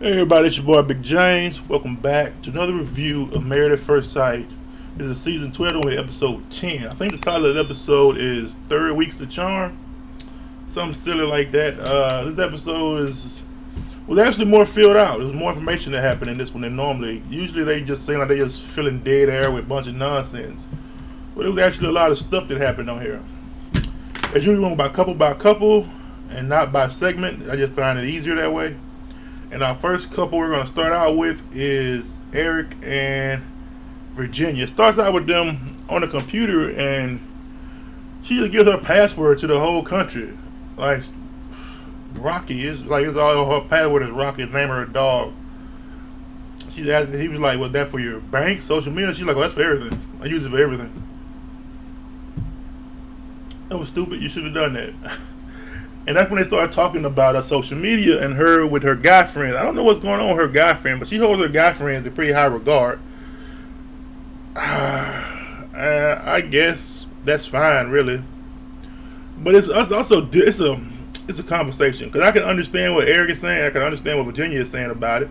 Hey everybody, it's your boy Big James. Welcome back to another review of Married at First Sight. This is season 12, episode 10. I think the title of the episode is Third Week's the Charm. Something silly like that. This episode was actually more filled out. There was more information that happened in this one than normally. Usually they just seem like they just filling dead air with a bunch of nonsense. But there was actually a lot of stuff that happened on here. As usual, going by couple and not by segment. I just find it easier that way. And our first couple we're going to start out with is Eric and Virginia. It starts out with them on the computer, and she just gives her password to the whole country. Like, Rocky. It's all her password is Rocky, the name of her dog. He was like, "Was that for your bank, social media?" She's like, "Well, that's for everything. I use it for everything." That was stupid. You should have done that. And that's when they started talking about social media and her with her guy friends. I don't know what's going on with her guy friend, but she holds her guy friends in pretty high regard. I guess that's fine, really. But it's a conversation, because I can understand what Eric is saying. I can understand what Virginia is saying about it,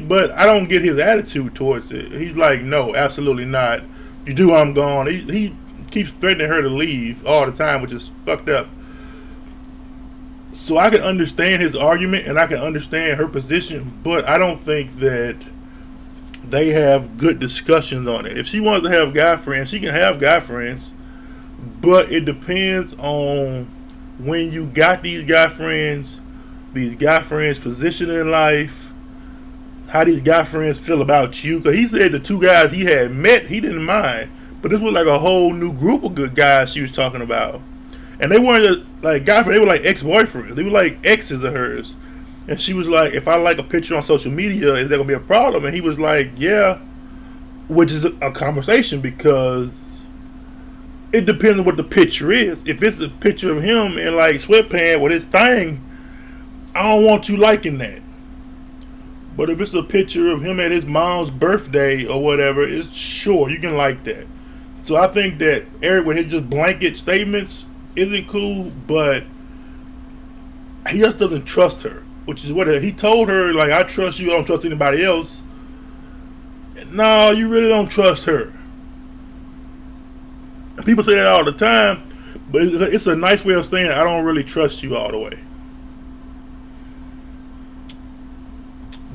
but I don't get his attitude towards it. He's like, "No, absolutely not. You do, I'm gone." He keeps threatening her to leave all the time, which is fucked up. So I can understand his argument and I can understand her position, but I don't think that they have good discussions on it. If she wants to have guy friends, she can have guy friends, but it depends on when you got these guy friends position in life, how these guy friends feel about you. Because he said the two guys he had met, he didn't mind, but this was like a whole new group of good guys she was talking about. And they weren't just like guy friends, they were like ex-boyfriends. They were like exes of hers. And she was like, "If I like a picture on social media, is there gonna be a problem?" And he was like, "Yeah," which is a conversation, because it depends on what the picture is. If it's a picture of him in like sweatpants with his thing, I don't want you liking that. But if it's a picture of him at his mom's birthday or whatever, it's sure you can like that. So I think that Eric with his just blanket statements isn't cool, but he just doesn't trust her, which is what he told her, like, "I trust you, I don't trust anybody else." No, you really don't trust her. People say that all the time, but it's a nice way of saying I don't really trust you all the way.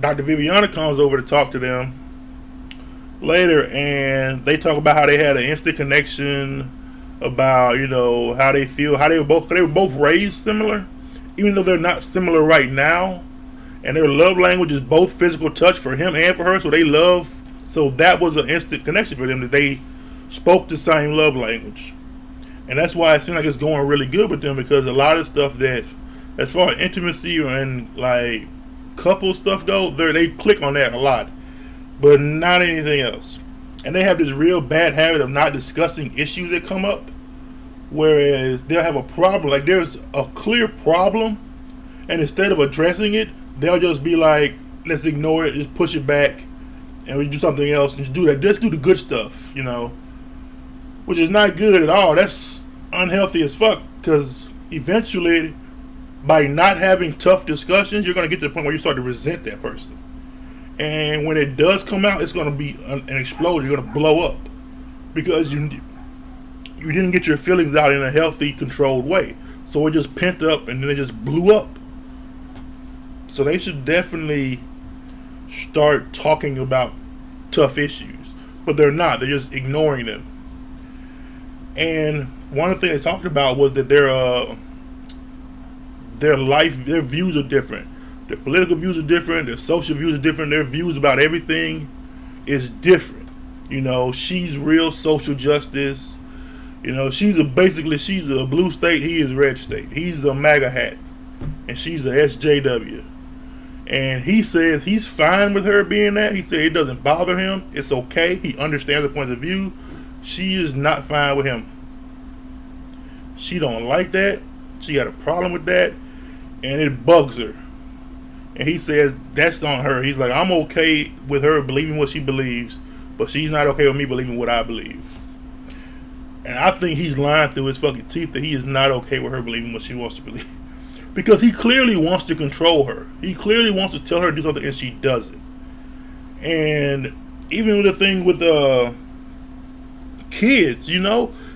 Dr. Viviana comes over to talk to them later, and they talk about how they had an instant connection, about how they feel, how they were both raised similar, even though they're not similar right now, and their love language is both physical touch for him and for her. So that was an instant connection for them, that they spoke the same love language, and that's why it seems like it's going really good with them, because a lot of stuff that, as far as intimacy and like couple stuff go, they click on that a lot, but not anything else. And they have this real bad habit of not discussing issues that come up. Whereas they'll have a problem, like there's a clear problem, and instead of addressing it, they'll just be like, "Let's ignore it, just push it back, and we do something else, and just do that. Just do the good stuff, which is not good at all. That's unhealthy as fuck, because eventually, by not having tough discussions, you're going to get to the point where you start to resent that person. And when it does come out, it's going to be an explosion. You're going to blow up, because you didn't get your feelings out in a healthy, controlled way. So it just pent up, and then it just blew up. So they should definitely start talking about tough issues, but they're not. They're just ignoring them. And one of the things they talked about was that their views are different. Their political views are different. Their social views are different. Their views about everything is different. She's real social justice. She's a blue state. He is red state. He's a MAGA hat, and she's a SJW. And he says he's fine with her being that. He said it doesn't bother him. It's okay. He understands the point of view. She is not fine with him. She don't like that. She got a problem with that, and it bugs her. And he says that's on her. He's like, "I'm okay with her believing what she believes, but she's not okay with me believing what I believe." And I think he's lying through his fucking teeth that he is not okay with her believing what she wants to believe. because he clearly wants to control her. He clearly wants to tell her to do something, and she does it. And even with the thing with kids,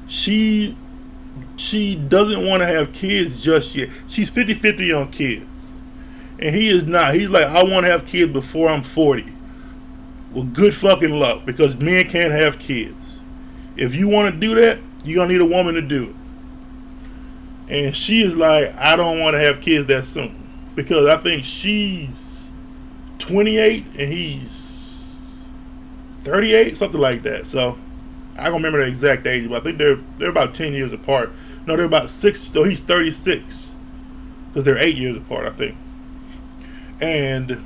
she doesn't want to have kids just yet. She's 50-50 on kids. And he is not. He's like, I want to have kids before I'm 40. Well, good fucking luck, because men can't have kids. If you want to do that, you're going to need a woman to do it. And she is like, I don't want to have kids that soon. Because I think she's 28 and he's 38, something like that. So I don't remember the exact age, but I think they're about 10 years apart. No, they're about 6. So he's 36, because they're 8 years apart, I think. And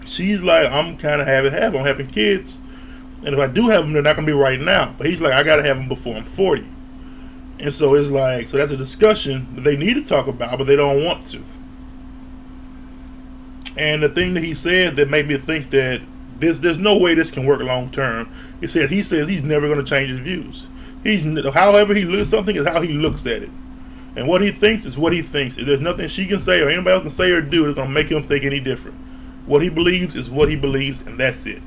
she's like, I'm kind of I'm having kids, and if I do have them, they're not gonna be right now. But he's like, I gotta have them before I'm 40. And so it's like, so that's a discussion that they need to talk about, but they don't want to. And the thing that he said that made me think that there's no way this can work long term. He says he's never going to change his views. However he looks something is how he looks at it, and what he thinks is what he thinks. There's nothing she can say or anybody else can say or do that's going to make him think any different. What he believes is what he believes, and that's it.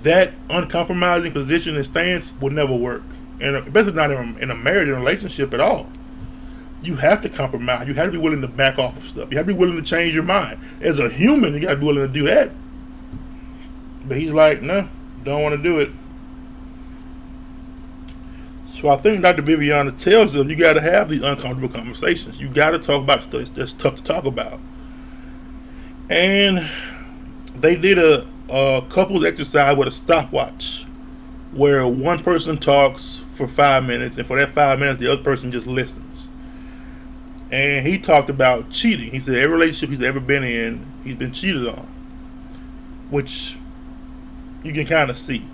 That uncompromising position and stance would never work, and especially not in a marriage and relationship at all. You have to compromise. You have to be willing to back off of stuff. You have to be willing to change your mind. As a human, you got to be willing to do that. But he's like, no, don't want to do it. So I think Dr. Viviana tells them you got to have these uncomfortable conversations. You got to talk about stuff that's tough to talk about. And they did a couples exercise with a stopwatch, where one person talks for 5 minutes, and for that 5 minutes, the other person just listens. And he talked about cheating. He said every relationship he's ever been in, he's been cheated on, which you can kind of see.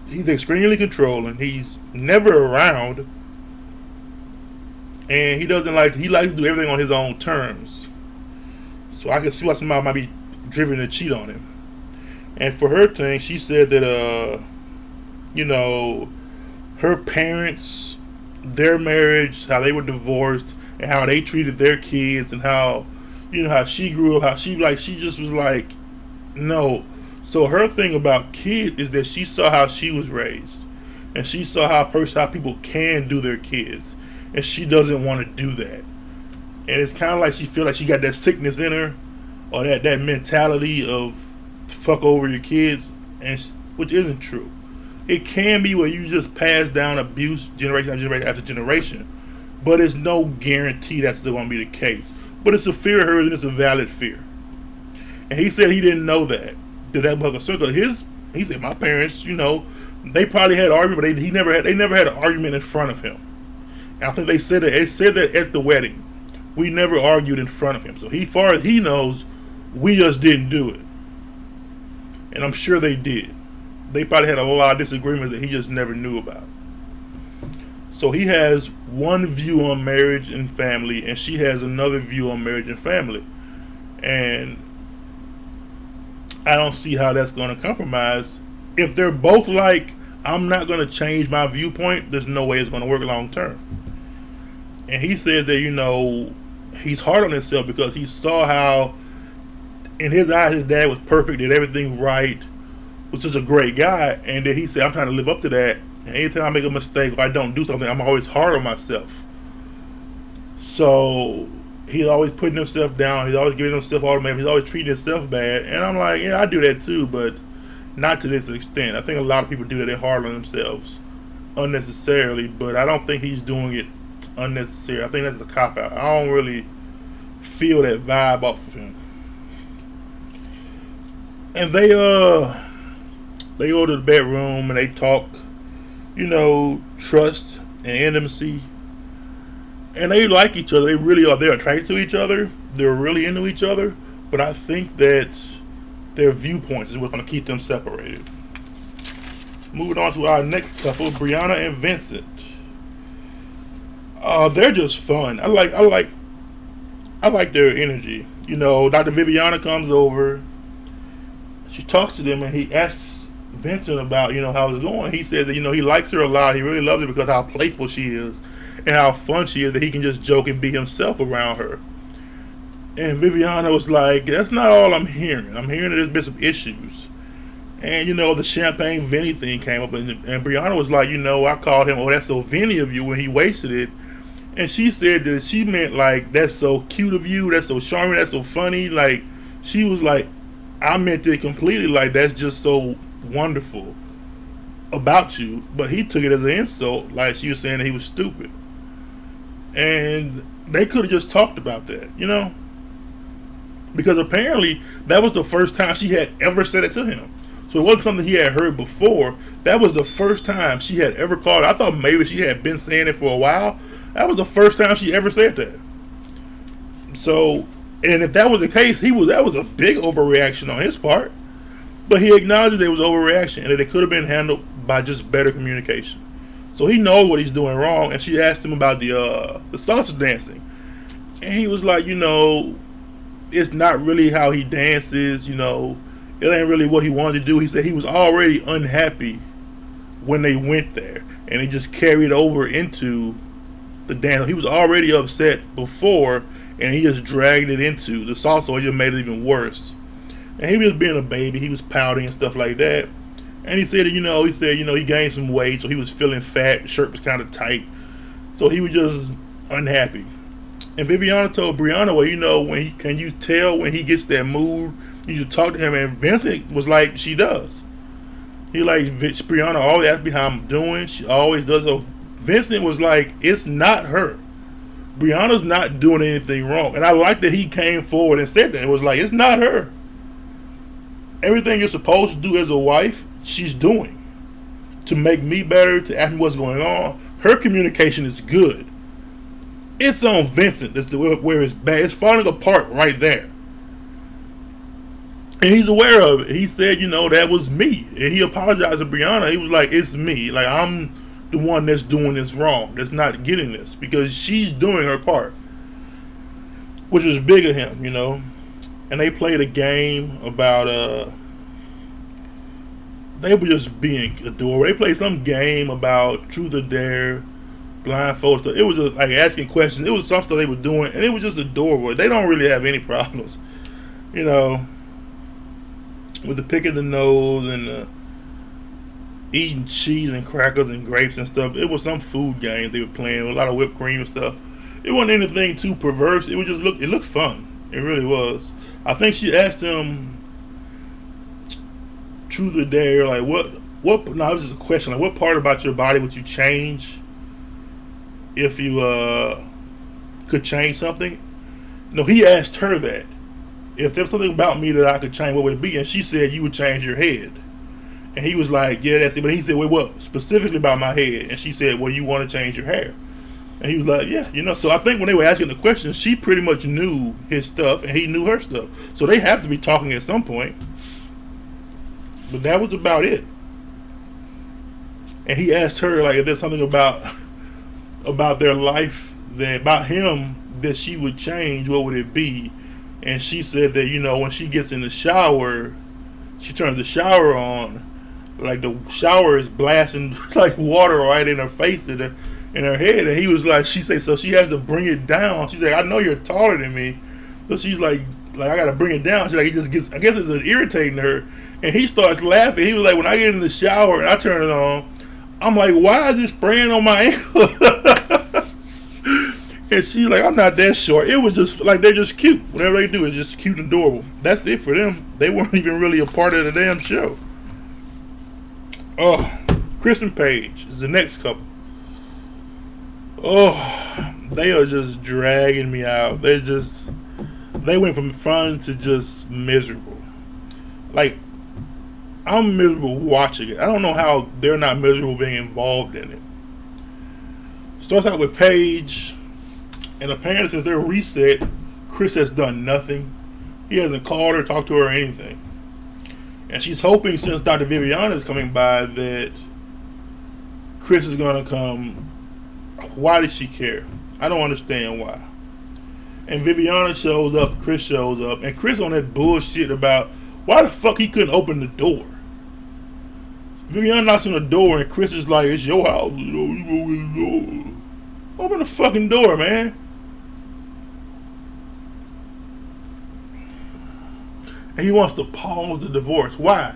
He's extremely controlling. He's never around, and he likes to do everything on his own terms. So I can see why somebody might be driven to cheat on him. And for her thing, she said that her parents, their marriage, how they were divorced, and how they treated their kids, and how she grew up, how she just was like, no. So her thing about kids is that she saw how she was raised, and she saw how people can do their kids, and she doesn't want to do that. And it's kind of like she feels like she got that sickness in her, or that mentality of fuck over your kids, which isn't true. It can be where you just pass down abuse generation after generation, but it's no guarantee that's still going to be the case. But it's a fear of hers, and it's a valid fear. And he said he didn't know that was a circle. He said my parents, they probably had an argument, but they never had an argument in front of him. And I think they said that at the wedding. We never argued in front of him. So far as he knows, we just didn't do it. And I'm sure they did. They probably had a lot of disagreements that he just never knew about. So he has one view on marriage and family, and she has another view on marriage and family. And I don't see how that's going to compromise. If they're both like, I'm not going to change my viewpoint, there's no way it's going to work long term. And he says that, he's hard on himself because he saw how, in his eyes, his dad was perfect, did everything right, was just a great guy. And then he said, I'm trying to live up to that. And anytime I make a mistake or I don't do something, I'm always hard on myself. So he's always putting himself down. He's always giving himself ultimatums. He's always treating himself bad. And I'm like, yeah, I do that too, but not to this extent. I think a lot of people do that. They're hard on themselves unnecessarily, but I don't think he's doing it unnecessary. I think that's a cop-out. I don't really feel that vibe off of him. And they go to the bedroom and they talk, trust and intimacy. And they like each other. They really are. They're attracted to each other. They're really into each other. But I think that their viewpoints is what's going to keep them separated. Moving on to our next couple, Brianna and Vincent. They're just fun. I like their energy. Dr. Viviana comes over. She talks to them and he asks Vincent about, how it's going. He says that, he likes her a lot. He really loves her because how playful she is. and how fun she is that he can just joke and be himself around her. And Viviana was like, that's not all I'm hearing. I'm hearing that there's been some issues. And, the Champagne Vinny thing came up, and Brianna was like, I called him, oh, that's so Vinny of you when he wasted it. And she said that she meant, like, that's so cute of you, that's so charming, that's so funny. Like, she was like, I meant it completely, like, that's just so wonderful about you. But he took it as an insult, like she was saying that he was stupid. And they could have just talked about that, because apparently that was the first time she had ever said it to him. So it wasn't something he had heard before. That was the first time she had ever called. I thought maybe she had been saying it for a while. That was the first time she ever said that. So, and if that was the case, that was a big overreaction on his part. But he acknowledged there was overreaction and that it could have been handled by just better communication. So he knows what he's doing wrong. And she asked him about the salsa dancing, and he was like, it's not really how he dances. It ain't really what he wanted to do. He said he was already unhappy when they went there, and it just carried over into the dance. He was already upset before, and he just dragged it into the salsa. It just made it even worse. And he was being a baby. He was pouting and stuff like that. And he said, he gained some weight, so he was feeling fat. The shirt was kind of tight, so he was just unhappy. And Viviana told Brianna, well, can you tell when he gets that mood? You should talk to him. And Vincent was like, she does. He like, Brianna always asks me how I'm doing. She always does. So Vincent was like, it's not her. Brianna's not doing anything wrong. And I like that he came forward and said that. It was like, it's not her. Everything you're supposed to do as a wife, she's doing. To make me better, to ask me what's going on. Her communication is good. It's on Vincent. That's where it's bad. It's falling apart right there. And he's aware of it. He said, that was me. And he apologized to Brianna. He was like, it's me. Like, I'm the one that's doing this wrong. That's not getting this. Because she's doing her part. Which was big of him, And they played a game about, they were just being adorable. They played some game about truth or dare, blindfold stuff. It was just like asking questions. It was some stuff they were doing. And it was just adorable. They don't really have any problems, with the picking the nose and the eating cheese and crackers and grapes and stuff. It was some food game they were playing with a lot of whipped cream and stuff. It wasn't anything too perverse. It was just it looked fun. It really was. I think she asked him truth or dare, like what no, it was just a question, like what part about your body would you change if you could change something? No, he asked her that. If there's something about me that I could change, what would it be? And she said, you would change your head. And he was like, yeah, that's it. But he said, well, what? Specifically about my head. And she said, well, you want to change your hair. And he was like, yeah, So I think when they were asking the question, she pretty much knew his stuff and he knew her stuff. So they have to be talking at some point. But that was about it. And he asked her, like, if there's something about their life, about him, that she would change, what would it be? And she said that, when she gets in the shower, she turns the shower on, like the shower is blasting like water right in her face and in her head. And he was like, she said, so she has to bring it down. She said, I know you're taller than me. So she's like I got to bring it down. She's like, he just gets, I guess it's irritating her. And he starts laughing. He was like, when I get in the shower and I turn it on, I'm like, why is it spraying on my ankle? And she's like, I'm not that short. It was just like, they're just cute. Whatever they do is just cute and adorable. That's it for them. They weren't even really a part of the damn show. Oh, Chris and Paige is the next couple. Oh, they are just dragging me out. They went from fun to just miserable. Like, I'm miserable watching it. I don't know how they're not miserable being involved in it. Starts out with Paige. And apparently since their reset, Chris has done nothing. He hasn't called her, talked to her, or anything. And she's hoping, since Dr. Viviana is coming by, that Chris is going to come. Why does she care? I don't understand why. And Viviana shows up, Chris shows up, and Chris on that bullshit about why the fuck he couldn't open the door. Viviana knocks on the door, and Chris is like, it's your house, you go in the door. Open the fucking door, man. And he wants to pause the divorce. Why?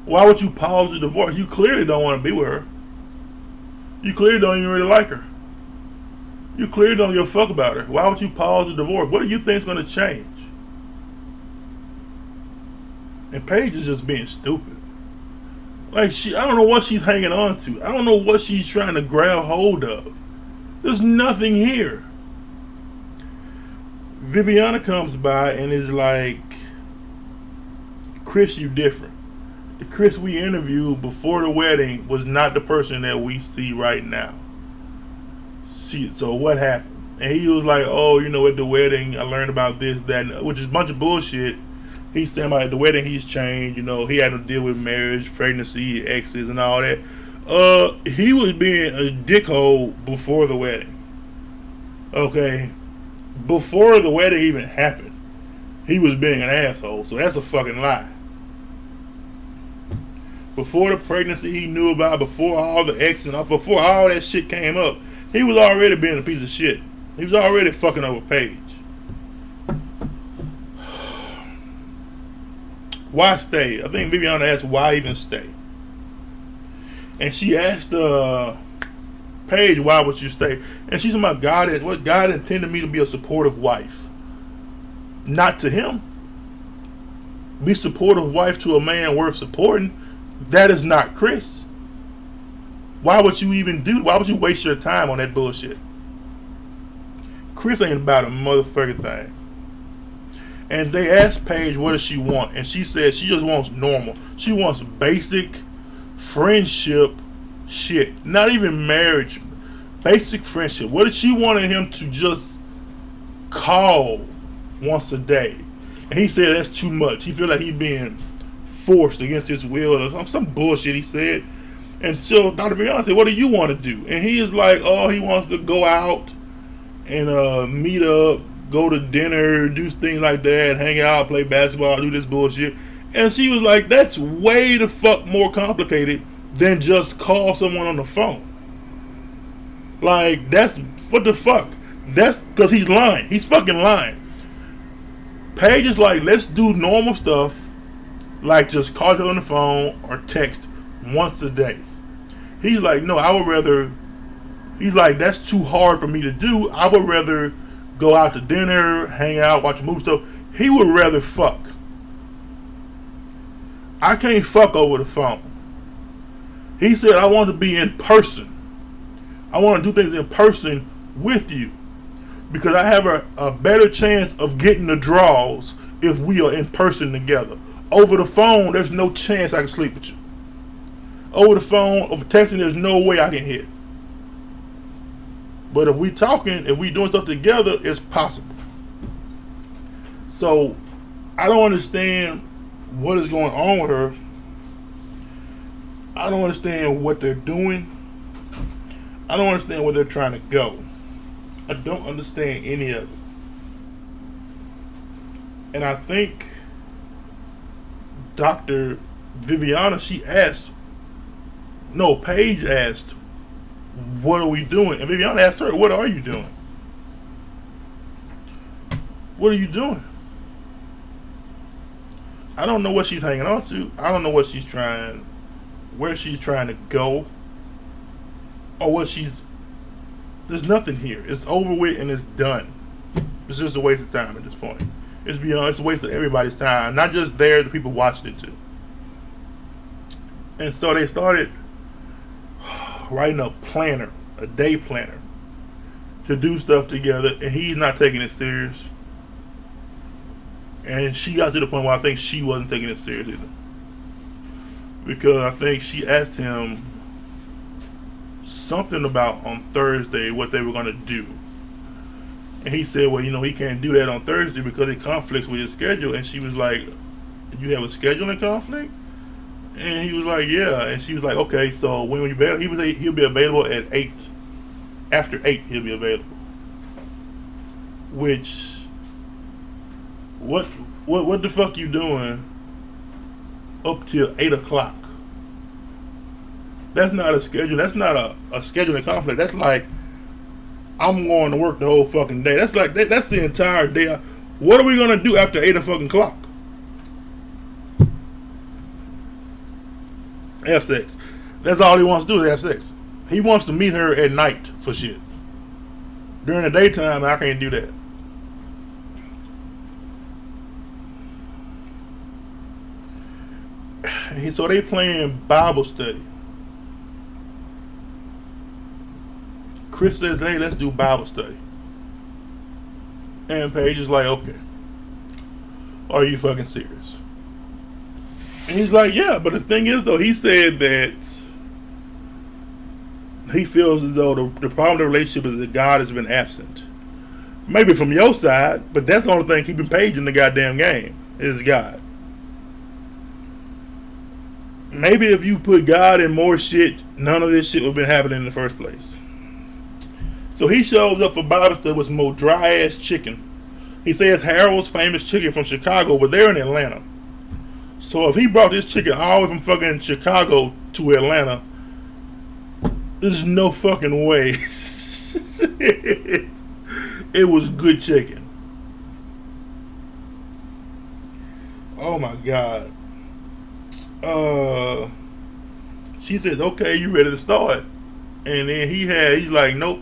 Why would you pause the divorce? You clearly don't want to be with her. You clearly don't even really like her. You clearly don't give a fuck about her. Why would you pause the divorce? What do you think is going to change? And Paige is just being stupid. Like, I don't know what she's hanging on to. I don't know what she's trying to grab hold of. There's nothing here. Viviana comes by and is like, Chris, you different. The Chris we interviewed before the wedding was not the person that we see right now. So what happened? And he was like, oh, at the wedding I learned about this, that, which is a bunch of bullshit. He's saying about at the wedding he's changed, he had to deal with marriage, pregnancy, exes and all that. He was being a dickhole before the wedding. Okay? Before the wedding even happened, he was being an asshole. So that's a fucking lie. Before the pregnancy he knew about, before all the exes and before all that shit came up, he was already being a piece of shit. He was already fucking over Paige. Why stay? I think Viviana asked why even stay. And she asked Paige, why would you stay? And she's about God intended me to be a supportive wife. Not to him. Be supportive wife to a man worth supporting. That is not Chris. Why would you even why would you waste your time on that bullshit? Chris ain't about a motherfucking thing. And they asked Paige what does she want, and she said she just wants normal. She wants basic friendship shit. Not even marriage. Basic friendship. What did she wanted him to just call once a day? And he said that's too much. He feel like he's being forced against his will or some bullshit he said. And so Dr. Viviana said, what do you want to do? And he is like, oh, he wants to go out and meet up, go to dinner, do things like that, hang out, play basketball, do this bullshit. And she was like, that's way the fuck more complicated than just call someone on the phone. Like, that's, what the fuck? That's because he's lying. He's fucking lying. Paige is like, let's do normal stuff, like just call her on the phone or text once a day. He's like, no, I would rather, he's like, that's too hard for me to do. I would rather go out to dinner, hang out, watch a movie stuff. He would rather fuck. I can't fuck over the phone. He said, I want to be in person. I want to do things in person with you. Because I have a better chance of getting the draws if we are in person together. Over the phone, there's no chance I can sleep with you. Over the phone, over texting, there's no way I can hit. But if we talking, if we doing stuff together, it's possible. So, I don't understand what is going on with her. I don't understand what they're doing. I don't understand where they're trying to go. I don't understand any of it. And I think Dr. Viviana, Paige asked, what are we doing? And Viviana asked her, what are you doing? What are you doing? I don't know what she's hanging on to. I don't know what she's trying, where she's trying to go, or what there's nothing here. It's over with and it's done. It's just a waste of time at this point. It's a waste of everybody's time, not just there, the people watching it too. And so they started writing a planner, a day planner, to do stuff together, and he's not taking it serious. And she got to the point where I think she wasn't taking it serious either. Because I think she asked him something about on Thursday what they were going to do. And he said, well, he can't do that on Thursday because it conflicts with his schedule. And she was like, you have a scheduling conflict? And he was like, yeah. And she was like, okay, so when you available? He'll be available at 8. After 8, he'll be available. Which, what the fuck you doing up till 8 o'clock? That's not a schedule. That's not a scheduling conflict. That's like I'm going to work the whole fucking day. That's like that's the entire day. What are we gonna do after 8 o'clock? Have sex. That's all he wants to do is have sex. He wants to meet her at night for shit. During the daytime, I can't do that. So they playing Bible study. Chris says, hey, let's do Bible study. And Paige is like, okay. Are you fucking serious? And he's like, yeah, but the thing is, though, he said that he feels as though the problem of the relationship is that God has been absent. Maybe from your side, but that's the only thing keeping Paige in the goddamn game is God. Maybe if you put God in more shit, none of this shit would have been happening in the first place. So he shows up for Bible study with some more dry ass chicken. He says Harold's famous chicken from Chicago, but they're in Atlanta. So if he brought this chicken all the way from fucking Chicago to Atlanta, there's no fucking way. It was good chicken. Oh my God. She says, okay, you ready to start? And then he's like, nope,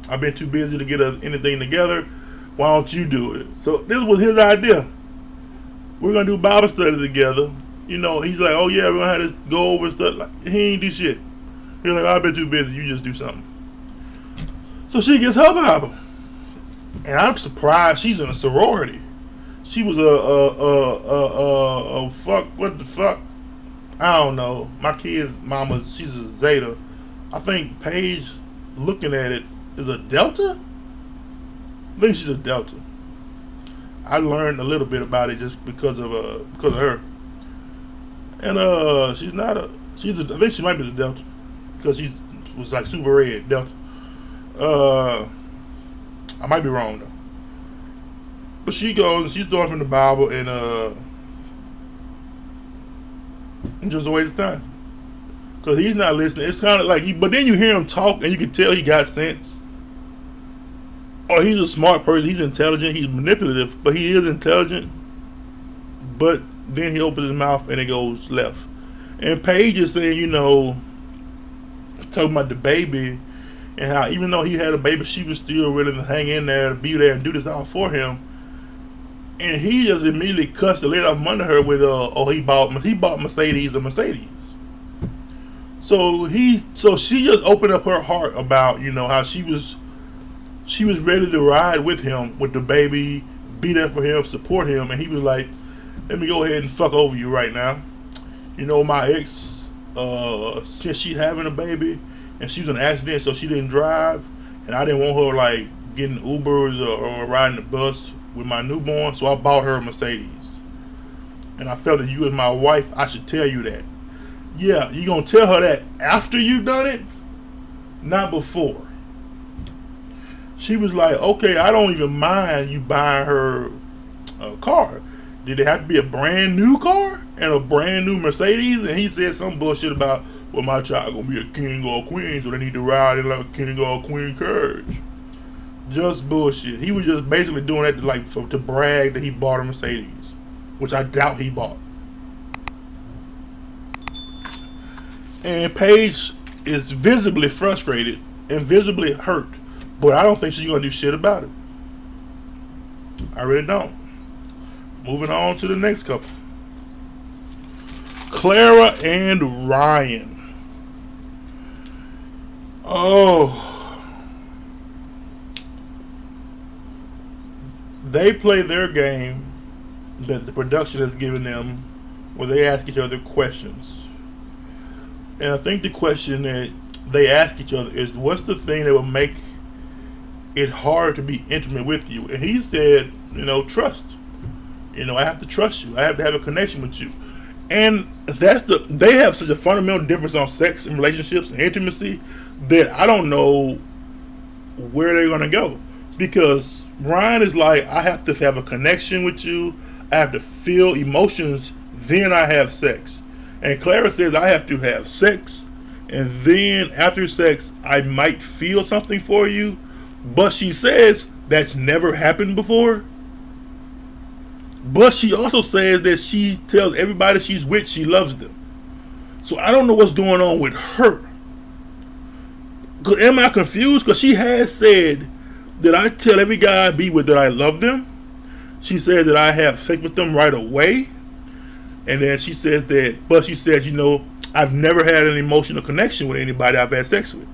I've been too busy to get anything together. Why don't you do it? So this was his idea. We're gonna do Bible study together. You know, he's like, oh yeah, we're gonna have to go over stuff. Like, he ain't do shit. He's like, I've been too busy, you just do something. So she gets her Bible. And I'm surprised she's in a sorority. She was a fuck, what the fuck? I don't know. My kid's mama, she's a Zeta. I think Paige, looking at it, is a Delta? I think she's a Delta. I learned a little bit about it just because of her. And she's not a, I think she might be the Delta. Because she was like super red, Delta. I might be wrong though. But she goes and she's throwing from the Bible and just a waste of time. Because he's not listening. It's kind of like, but then you hear him talk and you can tell he got sense. Or he's a smart person, he's intelligent, he's manipulative, but he is intelligent. But then he opens his mouth and it goes left. And Paige is saying, you know, talking about the baby and how even though he had a baby, she was still willing to hang in there, to be there and do this all for him. And he just immediately cussed the lid off under her with he bought Mercedes a Mercedes. So she just opened up her heart about, you know, how she was ready to ride with him with the baby, be there for him, support him, and he was like, let me go ahead and fuck over you right now. You know, my ex, since she's having a baby and she was in an accident, so she didn't drive, and I didn't want her like getting Ubers or riding the bus with my newborn, so I bought her a Mercedes. And I felt that you as my wife, I should tell you that. Yeah, you gonna tell her that after you done it, not before. She was like, okay, I don't even mind you buying her a car. Did it have to be a brand new car and a brand new Mercedes? And he said some bullshit about, well, my child gonna be a king or a queen, so they need to ride in like a king or a queen carriage. Just bullshit. He was just basically doing that to brag that he bought a Mercedes, which I doubt he bought. And Paige is visibly frustrated and visibly hurt, but I don't think she's gonna do shit about it. I really don't. Moving on to the next couple. Clara and Ryan. Oh. They play their game that the production has given them where they ask each other questions. And I think the question that they ask each other is, what's the thing that will make it hard to be intimate with you? And he said, you know, trust. You know, I have to trust you. I have to have a connection with you. And they have such a fundamental difference on sex and relationships and intimacy that I don't know where they're going to go. Because Ryan is like, I have to have a connection with you. I have to feel emotions. Then I have sex. And Clara says I have to have sex. And then after sex, I might feel something for you. But she says that's never happened before. But she also says that she tells everybody she's with she loves them. So I don't know what's going on with her. Am I confused? Because she has said that I tell every guy I be with that I love them. She said that I have sex with them right away. And then she says that, but she said, I've never had an emotional connection with anybody I've had sex with.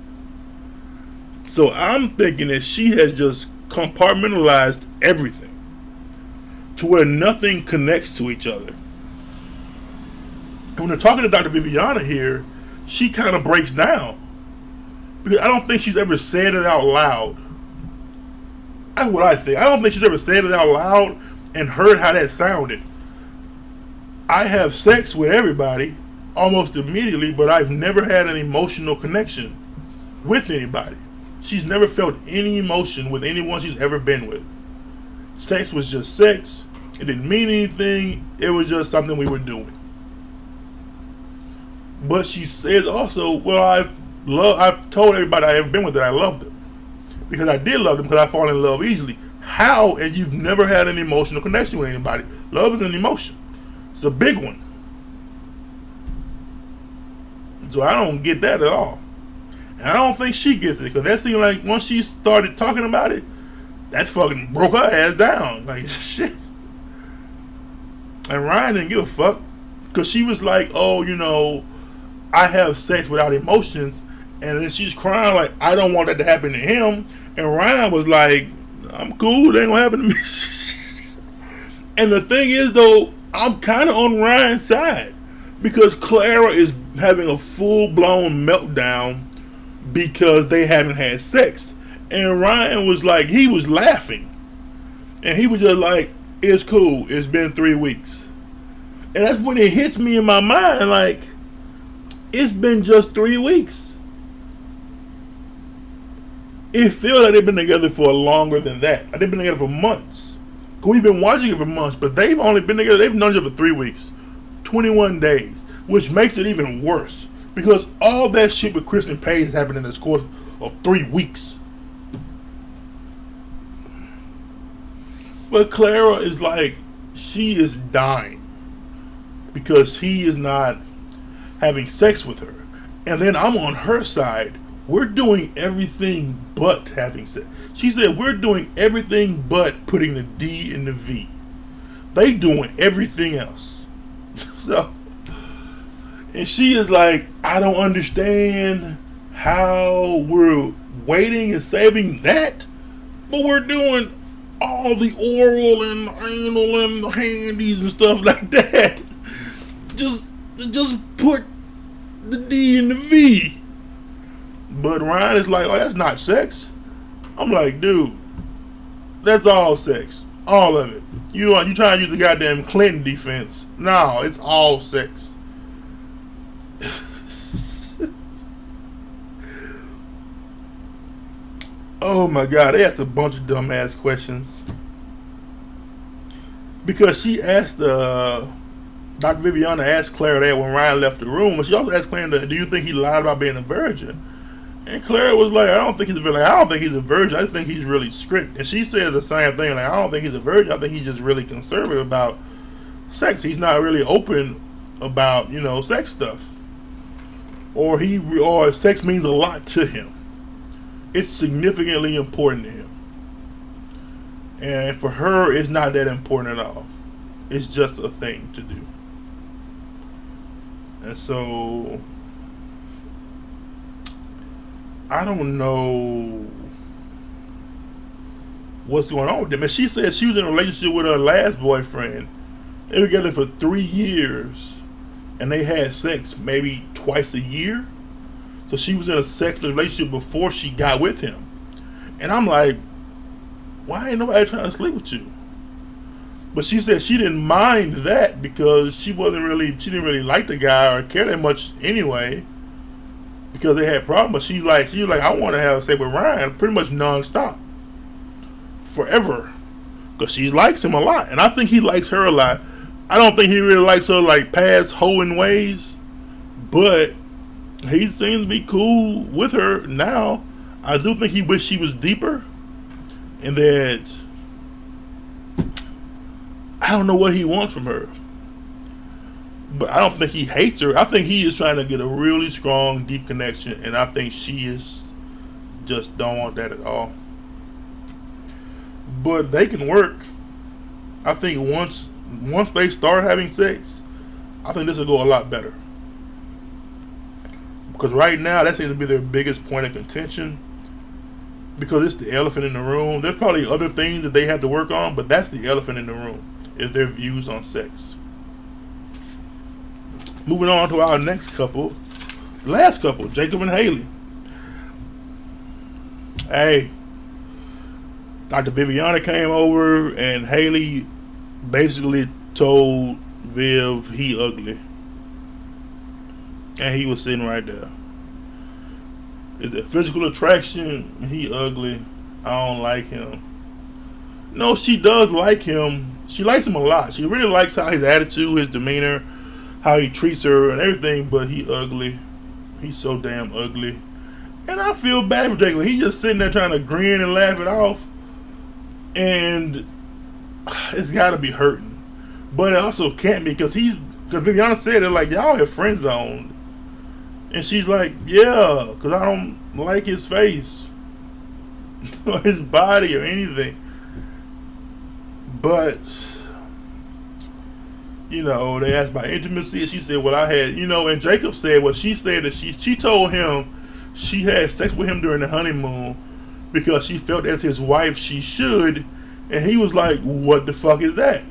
So I'm thinking that she has just compartmentalized everything to where nothing connects to each other. And when they're talking to Dr. Viviana here, she kind of breaks down. Because I don't think she's ever said it out loud. That's what I think. I don't think she's ever said it out loud and heard how that sounded. I have sex with everybody almost immediately, but I've never had an emotional connection with anybody. She's never felt any emotion with anyone she's ever been with. Sex was just sex. It didn't mean anything. It was just something we were doing. But she says also, well, I've told everybody I've ever been with that I love them. Because I did love them because I fall in love easily. How? And you've never had an emotional connection with anybody. Love is an emotion. It's a big one. So I don't get that at all. And I don't think she gets it. Because that seemed like once she started talking about it, that fucking broke her ass down. Like, shit. And Ryan didn't give a fuck. Because she was like, I have sex without emotions. And then she's crying like, I don't want that to happen to him. And Ryan was like, I'm cool. It ain't going to happen to me. And the thing is, though, I'm kind of on Ryan's side. Because Clara is having a full-blown meltdown because they haven't had sex. And Ryan was like, he was laughing. And he was just like, it's cool. It's been 3 weeks. And that's when it hits me in my mind, like, it's been just 3 weeks. It feels like they've been together for longer than that. They've been together for months. We've been watching it for months, but they've only been together, they've known each other for 3 weeks. 21 days. Which makes it even worse. Because all that shit with Kristen Page happened in the course of 3 weeks. But Clara is like, she is dying. Because he is not having sex with her. And then I'm on her side. We're doing everything but having sex. She said we're doing everything but putting the D in the V. They doing everything else. So, and she is like, I don't understand how we're waiting and saving that, but we're doing all the oral and anal and handies and stuff like that. Just put the D in the V. But Ryan is like, oh, that's not sex. I'm like, dude, that's all sex. All of it. You trying to use the goddamn Clinton defense. No, it's all sex. Oh my God, they asked a bunch of dumbass questions. Because she asked, Dr. Viviana asked Clara that when Ryan left the room, but she also asked Clara, do you think he lied about being a virgin? And Clara was like, I don't think he's a virgin. I don't think he's a virgin. I think he's really strict. And she said the same thing. Like, I don't think he's a virgin. I think he's just really conservative about sex. He's not really open about, sex stuff. Or sex means a lot to him. It's significantly important to him. And for her, it's not that important at all. It's just a thing to do. And so, I don't know what's going on with them. And she said she was in a relationship with her last boyfriend. They were together for 3 years. And they had sex maybe twice a year. So she was in a sexual relationship before she got with him. And I'm like, why ain't nobody trying to sleep with you? But she said she didn't mind that because she didn't really like the guy or care that much anyway. Because they had problems. But she was like, I want to have sex with Ryan pretty much nonstop. Forever. Because she likes him a lot. And I think he likes her a lot. I don't think he really likes her like past hoeing ways. But he seems to be cool with her now. I do think he wished she was deeper. and that I don't know what he wants from her. But I don't think he hates her. I think he is trying to get a really strong, deep connection, and I think she is just don't want that at all. But they can work. I think once they start having sex, I think this will go a lot better. Because right now, that seems to be their biggest point of contention. Because it's the elephant in the room. There's probably other things that they have to work on, but that's the elephant in the room, is their views on sex. Moving on to our next couple, last couple, Jacob and Haley. Hey, Dr. Viviana came over and Haley basically told Viv he ugly. And he was sitting right there. Is it physical attraction? He ugly. I don't like him. No, she does like him. She likes him a lot. She really likes how his attitude, his demeanor, how he treats her and everything, but he ugly. He's so damn ugly. And I feel bad for Jacob. He's just sitting there trying to grin and laugh it off. And it's gotta be hurting. But it also can't be because Viviana said it like y'all have friend zoned. And she's like, yeah, because I don't like his face or his body or anything. But they asked about intimacy, and she said, well, I had, and Jacob said, well, she said that she told him she had sex with him during the honeymoon because she felt as his wife she should, and he was like, what the fuck is that?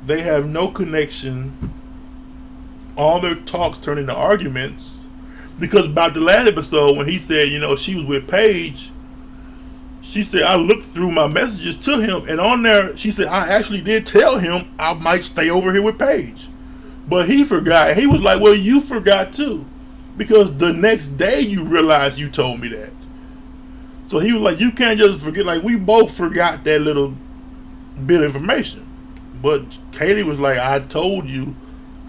They have no connection. All their talks turn into arguments because about the last episode when he said, she was with Paige, she said, I looked through my messages to him, and on there, she said, I actually did tell him I might stay over here with Paige. But he forgot. He was like, well, you forgot too. Because the next day you realized you told me that. So he was like, you can't just forget. Like, we both forgot that little bit of information. But Kaylee was like, I told you.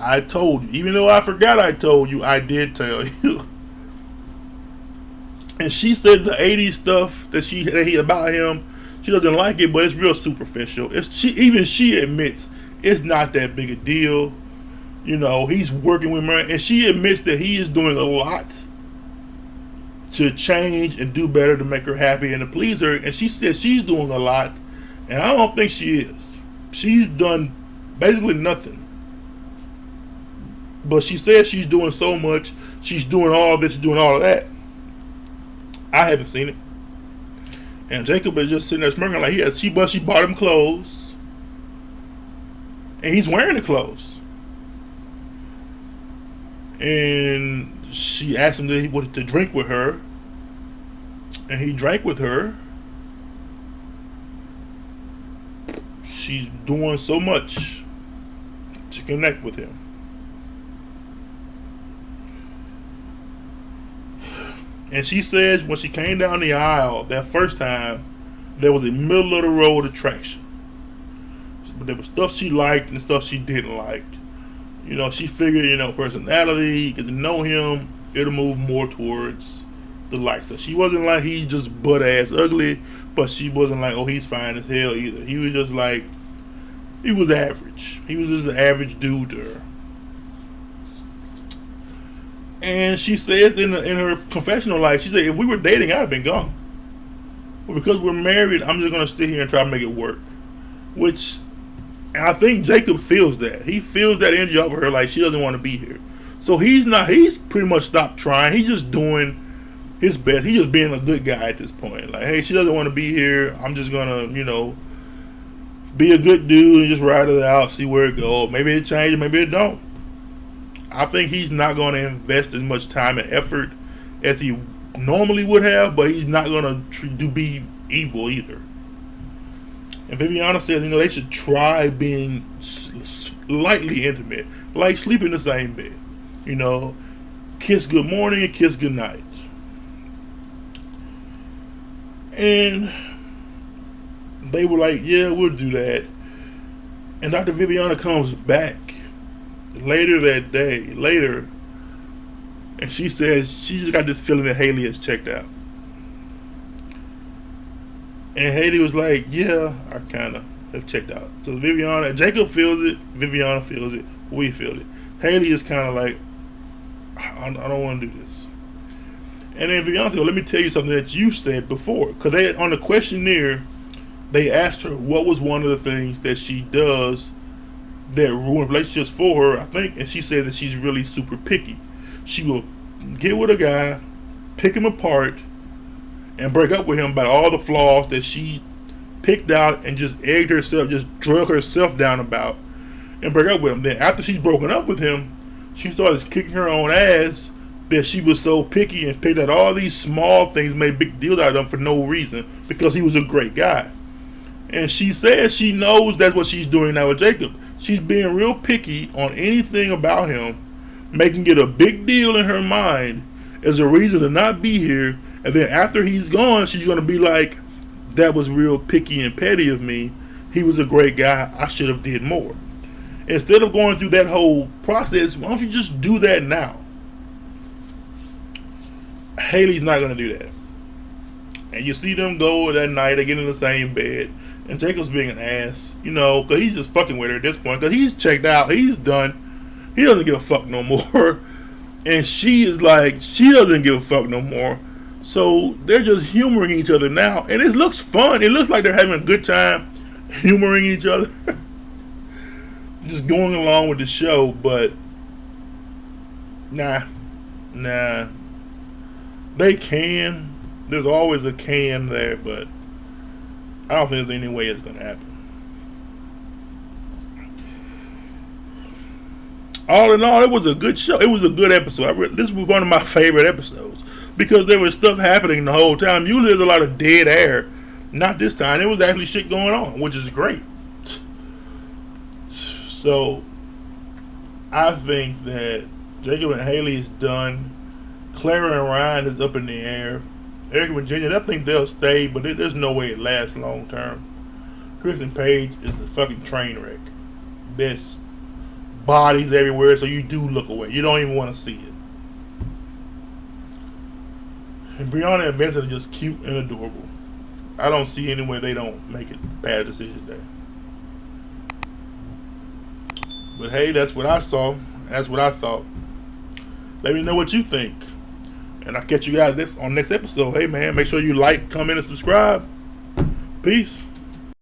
Even though I forgot I told you, I did tell you. And she said the 80s stuff that he about him, she doesn't like it, but it's real superficial. She admits it's not that big a deal. He's working with her, and she admits that he is doing a lot to change and do better to make her happy and to please her. And she says she's doing a lot, and I don't think she is. She's done basically nothing. But she says she's doing so much. She's doing all this, doing all of that. I haven't seen it. And Jacob is just sitting there smirking like she bought him clothes. And he's wearing the clothes. And she asked him to drink with her. And he drank with her. She's doing so much to connect with him. And she says when she came down the aisle that first time, there was a middle of the road attraction. But there was stuff she liked and stuff she didn't like. She figured, personality, get to know him, it'll move more towards the like. So she wasn't like he's just butt ass ugly, but she wasn't like, oh, he's fine as hell either. He was just like, he was average. He was just an average dude to her. And she said in her confessional life, she said, if we were dating, I'd have been gone. But because we're married, I'm just going to sit here and try to make it work. Which, I think Jacob feels that. He feels that energy over her, like she doesn't want to be here. So he's pretty much stopped trying. He's just doing his best. He's just being a good guy at this point. Like, hey, she doesn't want to be here. I'm just going to, be a good dude and just ride it out, see where it goes. Maybe it changes, maybe it don't. I think he's not going to invest as much time and effort as he normally would have, but he's not going to be evil either. And Viviana says, they should try being slightly intimate, like sleep in the same bed. Kiss good morning and kiss good night. And they were like, yeah, we'll do that. And Dr. Viviana comes back later that day, and she says she just got this feeling that Haley has checked out. And Haley was like, yeah, I kind of have checked out. So Viviana, Jacob feels it, Viviana feels it, we feel it. Haley is kind of like, I don't want to do this. And then Viviana said, well, let me tell you something that you said before. Because they on the questionnaire, they asked her what was one of the things that she does that ruin relationships for her, I think. And she said that she's really super picky. She will get with a guy, pick him apart, and break up with him about all the flaws that she picked out and just egged herself, just drug herself down about, and break up with him. Then after she's broken up with him, she started kicking her own ass that she was so picky and picked out all these small things, made big deals out of them for no reason because he was a great guy. And she says she knows that's what she's doing now with Jacob. She's being real picky on anything about him, making it a big deal in her mind as a reason to not be here. And then after he's gone, she's going to be like, that was real picky and petty of me. He was a great guy. I should have did more. Instead of going through that whole process, why don't you just do that now? Haley's not going to do that. And you see them go that night, they get in the same bed. And Jacob's being an ass, because he's just fucking with her at this point. Because he's checked out. He's done. He doesn't give a fuck no more. And she is like, she doesn't give a fuck no more. So they're just humoring each other now. And it looks fun. It looks like they're having a good time humoring each other. Just going along with the show. But, nah. They can. There's always a can there, but I don't think there's any way it's going to happen. All in all, it was a good show. It was a good episode. This was one of my favorite episodes because there was stuff happening the whole time. Usually there's a lot of dead air. Not this time. There was actually shit going on, which is great. So, I think that Jacob and Haley is done. Clara and Ryan is up in the air. Eric and Virginia, I think they'll stay, but there's no way it lasts long term. Chris and Paige is the fucking train wreck. There's bodies everywhere, so you do look away. You don't even want to see it. And Brianna and Vincent are just cute and adorable. I don't see any way they don't make it a bad decision there. But hey, that's what I saw. That's what I thought. Let me know what you think. And I'll catch you guys on next episode. Hey man, make sure you like, comment, and subscribe. Peace.